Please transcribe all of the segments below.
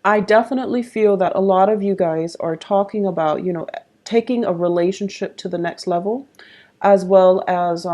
I definitely feel that a lot of you guys are talking about, taking a relationship to the next level, as well as,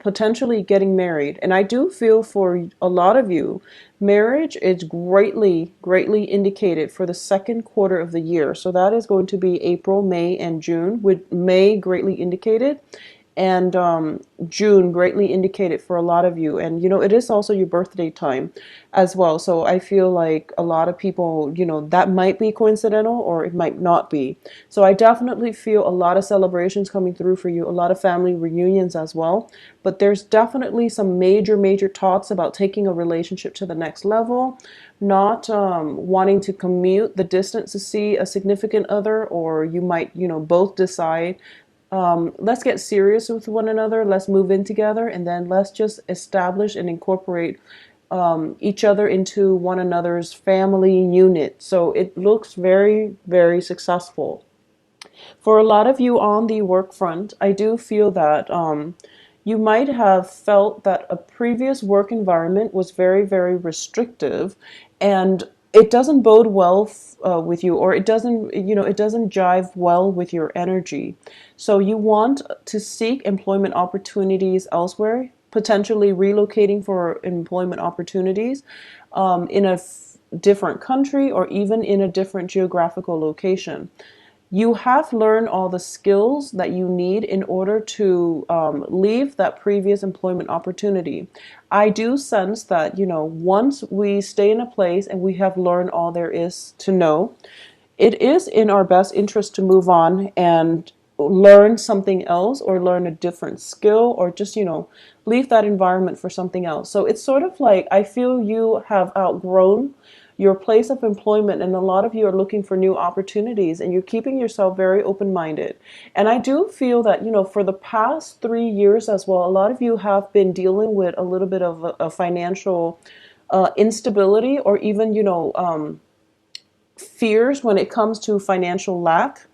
potentially getting married. And I do feel for a lot of you, marriage is greatly, greatly indicated for the second quarter of the year. So that is going to be April, May, and June, with May greatly indicated and June greatly indicated for a lot of you. And it is also your birthday time as well. So I feel like a lot of people, that might be coincidental or it might not be. So I definitely feel a lot of celebrations coming through for you, a lot of family reunions as well. But there's definitely some major, major talks about taking a relationship to the next level, not wanting to commute the distance to see a significant other, or you might, both decide, let's get serious with one another, let's move in together, and then let's just establish and incorporate each other into one another's family unit. So it looks very, very successful. For a lot of you on the work front, I do feel that you might have felt that a previous work environment was very, very restrictive, and it doesn't bode well with you, or it doesn't, it doesn't jive well with your energy. So you want to seek employment opportunities elsewhere, potentially relocating for employment opportunities in a different country or even in a different geographical location. You have learned all the skills that you need in order to leave that previous employment opportunity. I do sense that, once we stay in a place and we have learned all there is to know, it is in our best interest to move on and learn something else, or learn a different skill, or just, leave that environment for something else. So it's sort of like, I feel you have outgrown your place of employment, and a lot of you are looking for new opportunities, and you're keeping yourself very open-minded. And I do feel that, for the past 3 years as well, a lot of you have been dealing with a little bit of a financial instability, or even, fears when it comes to financial lack.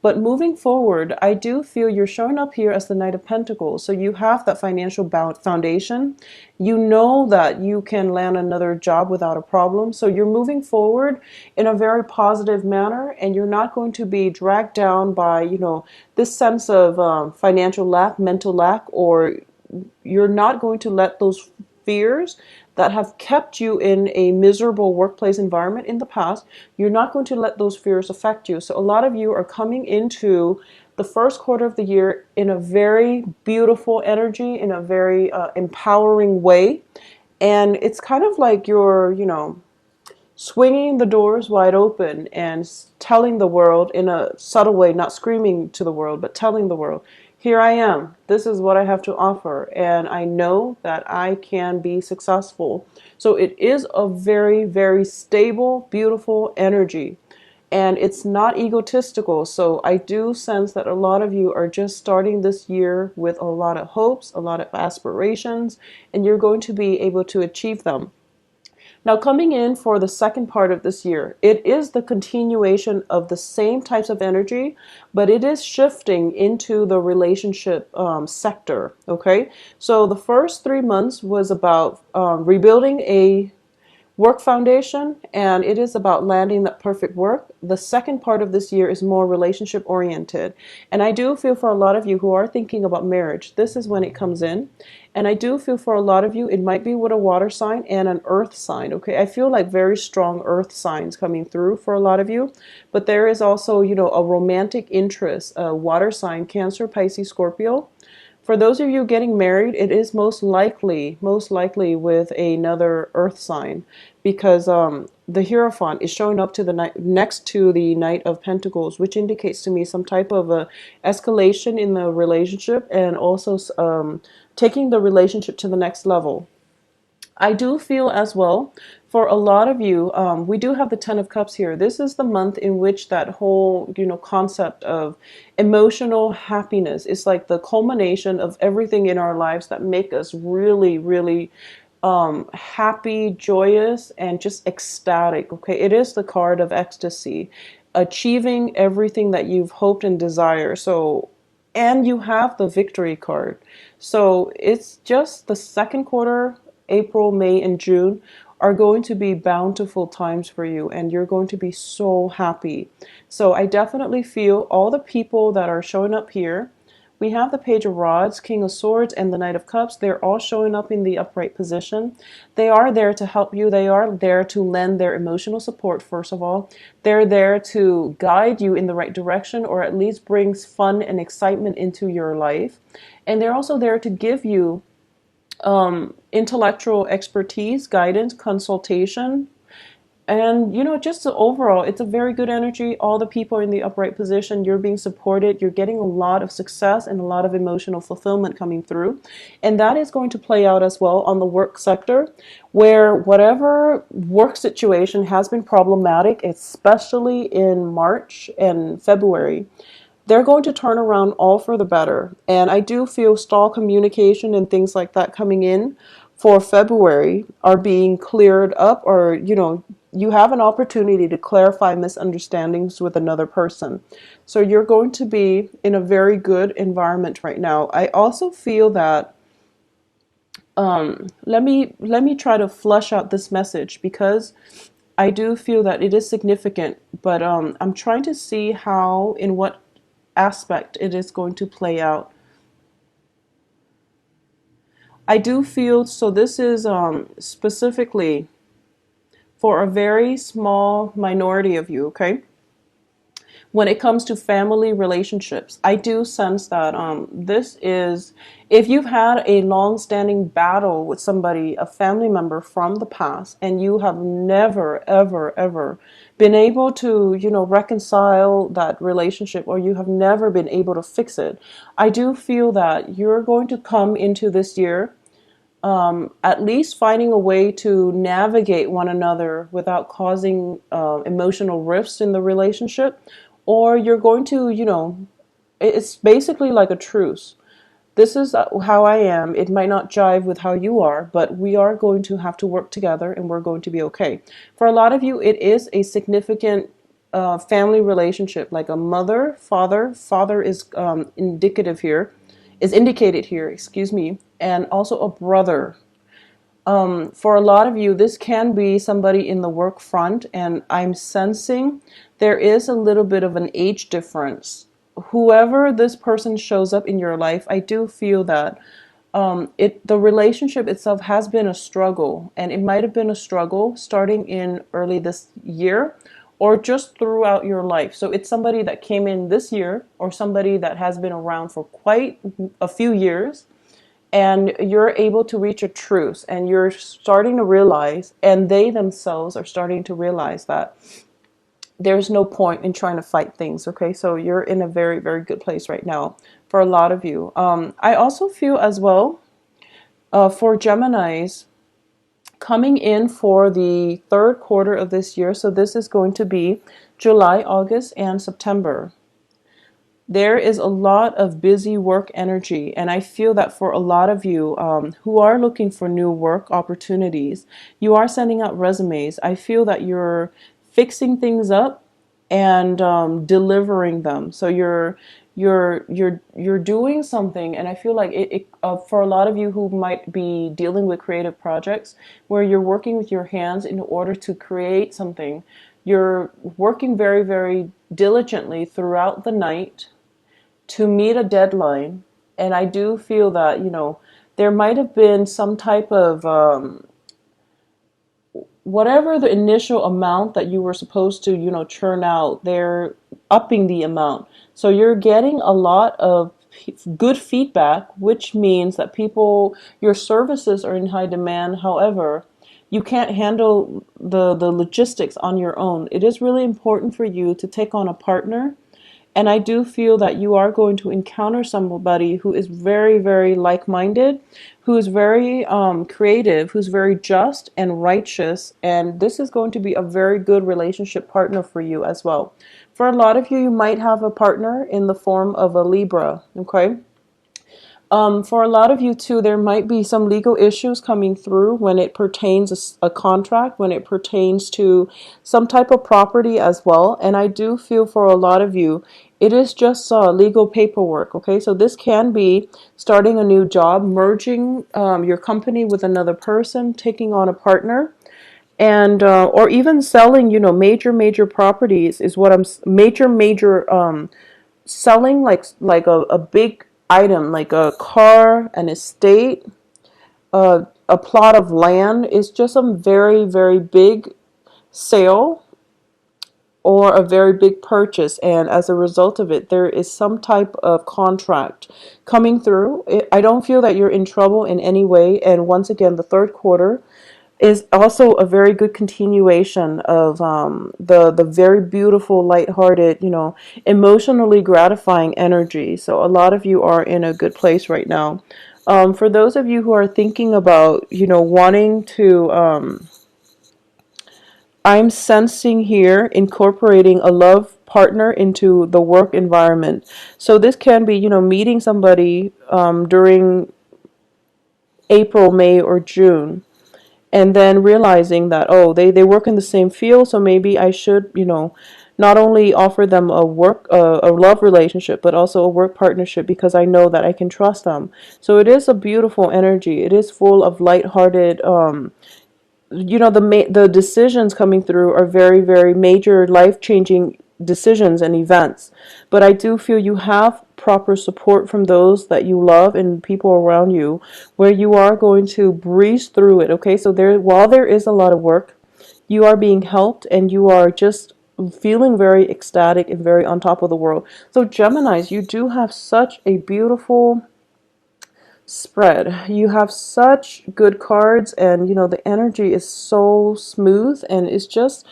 But moving forward, I do feel you're showing up here as the Knight of Pentacles. So you have that financial foundation. You know that you can land another job without a problem. So you're moving forward in a very positive manner, and you're not going to be dragged down by, this sense of financial lack, mental lack, or you're not going to let those fears that have kept you in a miserable workplace environment in the past, you're not going to let those fears affect you. So a lot of you are coming into the first quarter of the year in a very beautiful energy, in a very empowering way. And it's kind of like you're, swinging the doors wide open and telling the world in a subtle way, not screaming to the world, but telling the world, here I am. This is what I have to offer. And I know that I can be successful. So it is a very, very stable, beautiful energy. And it's not egotistical. So I do sense that a lot of you are just starting this year with a lot of hopes, a lot of aspirations, and you're going to be able to achieve them. Now, coming in for the second part of this year, it is the continuation of the same types of energy, but it is shifting into the relationship sector. Okay, so the first 3 months was about rebuilding a work foundation, and it is about landing that perfect work. The second part of this year is more relationship oriented. And I do feel for a lot of you who are thinking about marriage, this is when it comes in. And I do feel for a lot of you, it might be with a water sign and an earth sign. Okay, I feel like very strong earth signs coming through for a lot of you. But there is also, a romantic interest, a water sign, Cancer, Pisces, Scorpio. For those of you getting married, it is most likely with another earth sign, because the Hierophant is showing up to the next to the Knight of Pentacles, which indicates to me some type of a escalation in the relationship, and also taking the relationship to the next level. I do feel as well, for a lot of you, we do have the Ten of Cups here. This is the month in which that whole, concept of emotional happiness is like the culmination of everything in our lives that make us really, really happy, joyous, and just ecstatic. Okay, it is the card of ecstasy, achieving everything that you've hoped and desired. So, and you have the victory card. So it's just the second quarter, April, May, and June, are going to be bountiful times for you, and you're going to be so happy. So I definitely feel all the people that are showing up here. We have the Page of Rods, King of Swords, and the Knight of Cups. They're all showing up in the upright position. They are there to help you. They are there to lend their emotional support, first of all. They're there to guide you in the right direction, or at least brings fun and excitement into your life. And they're also there to give you intellectual expertise, guidance, consultation, and just overall, it's a very good energy. All the people in the upright position, you're being supported. You're getting a lot of success and a lot of emotional fulfillment coming through. And that is going to play out as well on the work sector, where whatever work situation has been problematic, especially in March and February, they're going to turn around all for the better. And I do feel stall communication and things like that coming in for February are being cleared up, or you have an opportunity to clarify misunderstandings with another person. So you're going to be in a very good environment right now. I also feel that let me try to flush out this message, because I do feel that it is significant, but I'm trying to see how, in what aspect it is going to play out. I do feel, so this is specifically for a very small minority of you, okay? When it comes to family relationships, I do sense that this is, if you've had a long-standing battle with somebody, a family member from the past, and you have never, ever, ever been able to, reconcile that relationship, or you have never been able to fix it, I do feel that you're going to come into this year at least finding a way to navigate one another without causing emotional rifts in the relationship, or you're going to, it's basically like a truce. This is how I am. It might not jive with how you are, but we are going to have to work together, and we're going to be okay. For a lot of you, it is a significant family relationship, like a mother, father. Father is indicated here, excuse me, and also a brother. For a lot of you, this can be somebody in the work front, and I'm sensing there is a little bit of an age difference. Whoever this person shows up in your life, I do feel that the relationship itself has been a struggle, and it might have been a struggle starting in early this year, or just throughout your life. So it's somebody that came in this year, or somebody that has been around for quite a few years, and you're able to reach a truce, and you're starting to realize, and they themselves are starting to realize, that there's no point in trying to fight things, okay? So you're in a very, very good place right now for a lot of you. I also feel as well, for Geminis, coming in for the third quarter of this year, so this is going to be July, August, and September. There is a lot of busy work energy, and I feel that for a lot of you who are looking for new work opportunities, you are sending out resumes. I feel that you're fixing things up and delivering them. So you're doing something, and I feel like for a lot of you who might be dealing with creative projects where you're working with your hands in order to create something, you're working very, very diligently throughout the night to meet a deadline. And I do feel that, there might have been some type of whatever the initial amount that you were supposed to, churn out, they're upping the amount. So you're getting a lot of good feedback, which means that your services are in high demand. However, you can't handle the logistics on your own. It is really important for you to take on a partner. And I do feel that you are going to encounter somebody who is very, very like-minded, who is very creative, who's very just and righteous. And this is going to be a very good relationship partner for you as well. For a lot of you, you might have a partner in the form of a Libra, okay? For a lot of you too, there might be some legal issues coming through when it pertains a contract, when it pertains to some type of property as well. And I do feel for a lot of you, it is just legal paperwork, okay? So this can be starting a new job, merging your company with another person, taking on a partner. and or even selling, you know, major properties is what I'm major selling, like a big item, like a car, an estate, a plot of land is just a very big sale or a very big purchase, and as a result of it there is some type of contract coming through. I don't feel that you're in trouble in any way, and once again the third quarter is also a very good continuation of the very beautiful, lighthearted, you know, emotionally gratifying energy. So a lot of you are in a good place right now. For those of you who are thinking about, you know, wanting to, I'm sensing here incorporating a love partner into the work environment. So this can be, you know, meeting somebody during April, May, or June, and then realizing that, oh, they work in the same field, so maybe I should, you know, not only offer them a love relationship, but also a work partnership, because I know that I can trust them. So it is a beautiful energy. It is full of lighthearted, you know, the decisions coming through are very major, life-changing decisions and events. But I do feel you have proper support from those that you love and people around you, where you are going to breeze through it. Okay, so there, while there is a lot of work, you are being helped, and you are just feeling very ecstatic and very on top of the world. So Geminis, you do have such a beautiful spread. You have such good cards, and you know the energy is so smooth, and it's just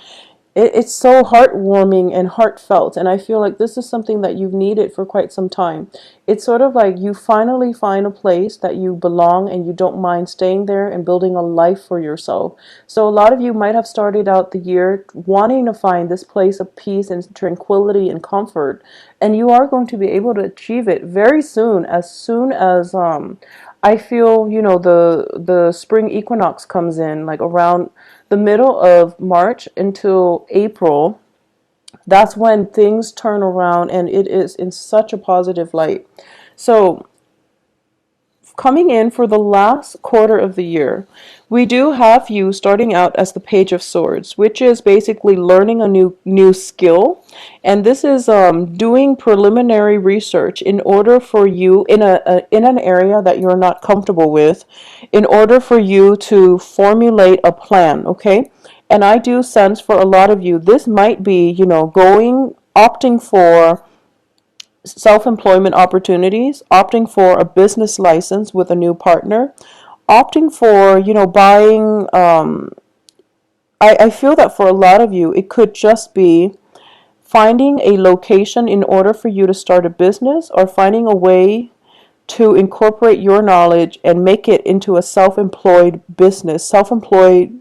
it's so heartwarming and heartfelt, and I feel like this is something that you've needed for quite some time. It's sort of like you finally find a place that you belong, and you don't mind staying there and building a life for yourself. So a lot of you might have started out the year wanting to find this place of peace and tranquility and comfort, and you are going to be able to achieve it very soon. Soon as I feel, you know, the spring equinox comes in, like around the middle of March until April. That's when things turn around, and it is in such a positive light. So coming in for the last quarter of the year, we do have you starting out as the Page of Swords, which is basically learning a new skill, and this is doing preliminary research in order for you in an area that you're not comfortable with, in order for you to formulate a plan. Okay, and I do sense for a lot of you this might be, you know, opting for self-employment opportunities, opting for a business license with a new partner, opting for, you know, buying, I feel that for a lot of you, it could just be finding a location in order for you to start a business, or finding a way to incorporate your knowledge and make it into a self-employed business, self-employed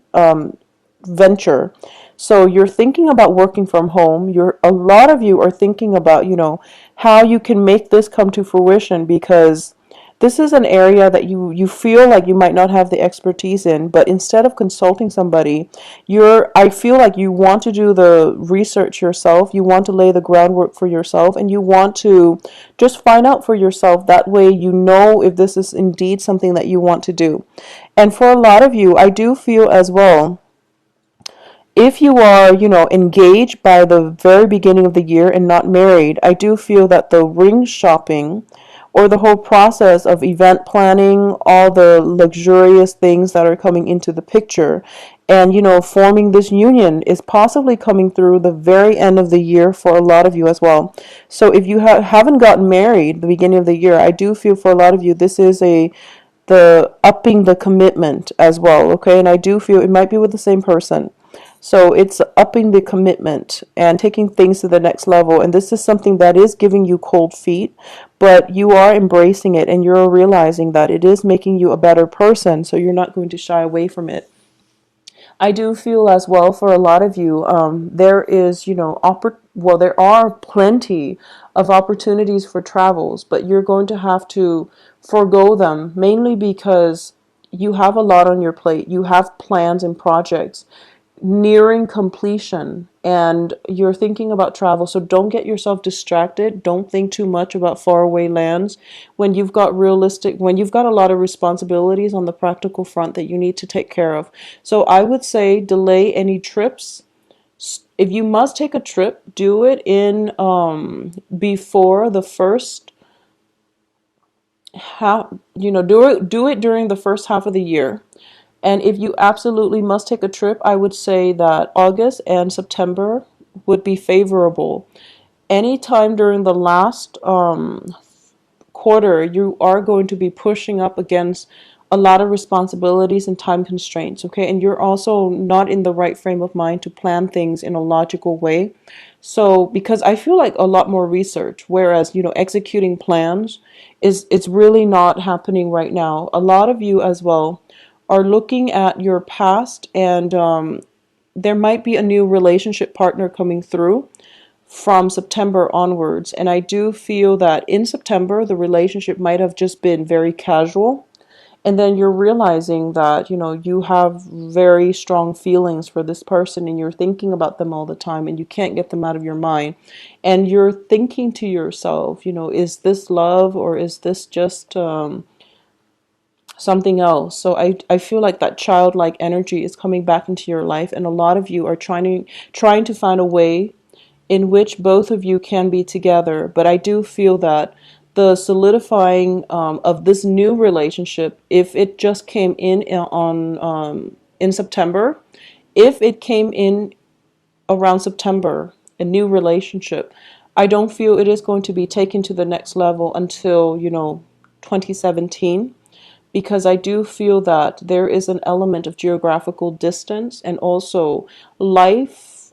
venture. So you're thinking about working from home. A lot of you are thinking about, you know, how you can make this come to fruition, because this is an area that you feel like you might not have the expertise in, but instead of consulting somebody, I feel like you want to do the research yourself, you want to lay the groundwork for yourself, and you want to just find out for yourself. That way you know if this is indeed something that you want to do. And for a lot of you, I do feel as well, if you are, you know, engaged by the very beginning of the year and not married, I do feel that the ring shopping, or the whole process of event planning, all the luxurious things that are coming into the picture, and, you know, forming this union is possibly coming through the very end of the year for a lot of you as well. So if you haven't gotten married the beginning of the year, I do feel for a lot of you this is the upping the commitment as well. Okay, and I do feel it might be with the same person. So it's upping the commitment and taking things to the next level. And this is something that is giving you cold feet, but you are embracing it, and you're realizing that it is making you a better person. So you're not going to shy away from it. I do feel as well for a lot of you, there is, you know, there are plenty of opportunities for travels, but you're going to have to forego them, mainly because you have a lot on your plate. You have plans and projects. nearing completion and you're thinking about travel. So don't get yourself distracted. Don't think too much about faraway lands when you've got a lot of responsibilities on the practical front that you need to take care of. So I would say delay any trips. If you must take a trip, do it in before the first half, do it during the first half of the year. And if you absolutely must take a trip, I would say that August and September would be favorable. Anytime during the last quarter, you are going to be pushing up against a lot of responsibilities and time constraints, okay? And you're also not in the right frame of mind to plan things in a logical way. So, because I feel like a lot more research, whereas, executing plans it's really not happening right now. A lot of you as well are looking at your past and there might be a new relationship partner coming through from September onwards. And I do feel that in September, the relationship might have just been very casual. And then you're realizing that, you have very strong feelings for this person and you're thinking about them all the time and you can't get them out of your mind. And you're thinking to yourself, is this love or is this just something else? So I feel like that childlike energy is coming back into your life and a lot of you are trying to find a way in which both of you can be together. But I do feel that the solidifying of this new relationship, if it just came in September, if it came in around September, a new relationship, I don't feel it is going to be taken to the next level until 2017, because I do feel that there is an element of geographical distance and also life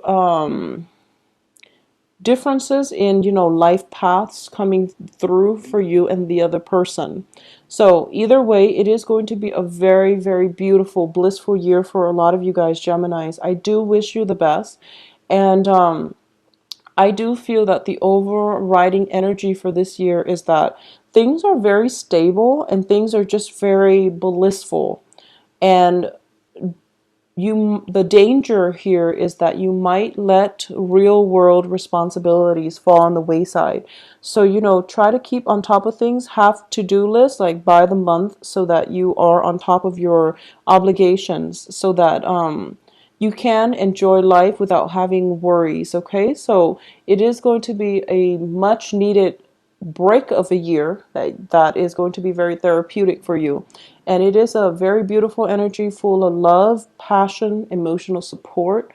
differences in life paths coming through for you and the other person. So either way, it is going to be a very, very beautiful, blissful year for a lot of you guys, Geminis. I do wish you the best. And I do feel that the overriding energy for this year is that things are very stable and things are just very blissful. And the danger here is that you might let real world responsibilities fall on the wayside. So, try to keep on top of things, have to-do lists like by the month so that you are on top of your obligations so that you can enjoy life without having worries, okay? So, it is going to be a much needed break of a year that is going to be very therapeutic for you. And it is a very beautiful energy full of love, passion, emotional support.